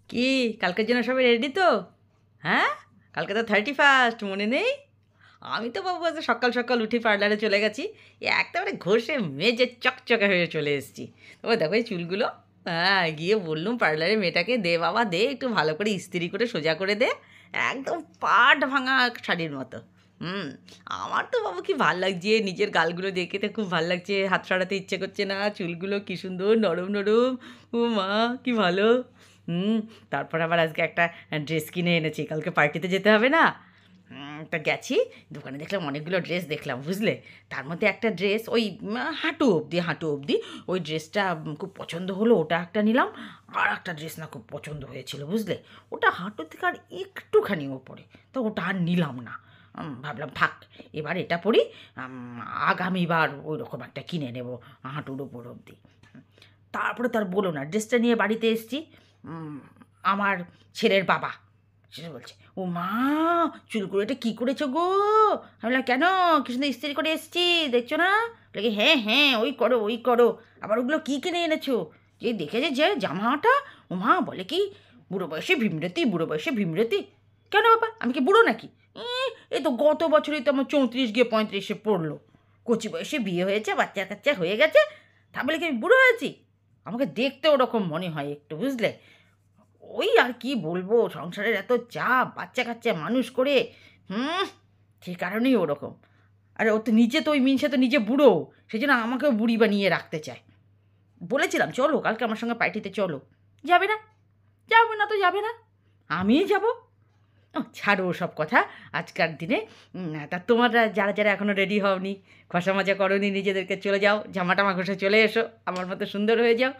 কি কালকের জন্য সবাই রেডি তো? হ্যাঁ, কালকে তো 31st, মনে নেই? আমি তো বাবু আজ সকাল সকাল উঠে পার্লারে চলে গেছি। একেবারে ঘষে মেজে চকচকে হয়ে চলে এসেছি। তবে দেখো এই চুলগুলো। হ্যাঁ, গিয়ে বললুম পার্লারে মেয়েটাকে, দে বাবা দে, একটু ভালো করে ইস্ত্রি করে সোজা করে দে। একদম পাট ভাঙা শাড়ির মতো। হুম। আমার তো বাবু কি ভাল লাগছে, নিজের গালগুলো দেখে তো খুব ভাল লাগছে, হাত সরাতে ইচ্ছে করছে না, চুলগুলো কি সুন্দর নরম নরম। ও মা, কি ভালো। হুম। তারপর আবার আজকে একটা ড্রেস কিনে এনেছি, কালকে পার্টিতে যেতে হবে না। তা গেছি, দোকানে দেখলাম অনেকগুলো ড্রেস দেখলাম, বুঝলে। তার মধ্যে একটা ড্রেস ওই হাঁটু অবধি ওই ড্রেসটা খুব পছন্দ হলো, ওটা একটা নিলাম। আর একটা ড্রেস না খুব পছন্দ হয়েছিল, বুঝলে। ওটা হাঁটু থেকে আর একটুখানি ওপরে, তো ওটা আর নিলাম না। ভাবলাম থাক, এবার এটা পরি। আগামীবার ওই রকম একটা কিনে নেব, হাঁটুর ওপর অবধি। তারপরে তার বলো না, ড্রেসটা নিয়ে বাড়িতে এসেছি। আমার ছেলের বাবা সে বলছে, ও মা, চুলগুলো এটা কী করেছো গো? আমি বললাম, কেন, কি সুন্দর ইস্ত্রি করে এসেছি, দেখছো না? বলে, হ্যাঁ হ্যাঁ, ওই করো ওই করো। আবার ওগুলো কী কিনে এনেছো? যে দেখেছে যে জামাটা, ও মা বলে কি, বুড়ো বয়সে ভীমরতি, বুড়ো বয়সে ভীমরতি। কেন বাবা, আমি কি বুড়ো নাকি? এই তো গত বছরই তো আমার 34 গিয়ে 35-এ পড়লো। কচি বয়সে বিয়ে হয়েছে, বাচ্চা কাচ্চা হয়ে গেছে, তা বলে কি আমি বুড়ো হয়েছি? আমাকে দেখতে ওরকম মনে হয় একটু, বুঝলে। ওই আর কি বলবো, সংসারের এত চাপ, বাচ্চা কাচ্চা মানুষ করে। হুম। সে কারণেই ওরকম। আরে ও তো নিজে তো ওই মিনসে তো নিজে বুড়ো, সেই জন্য আমাকেও বুড়ি বানিয়ে রাখতে চায়। বলেছিলাম চলো কালকে আমার সঙ্গে পার্টিতে চলো। যাবে না? যাবে না তো যাবে না, আমিই যাবো। ও ছাড়ো সব কথা আজকার দিনে। তা তোমরা যারা যারা এখনও রেডি হওনি, ঘষা মাজা করনি নিজেদেরকে, চলে যাও, জামা টামা ঘষে চলে এসো, আমার মতো সুন্দর হয়ে যাও।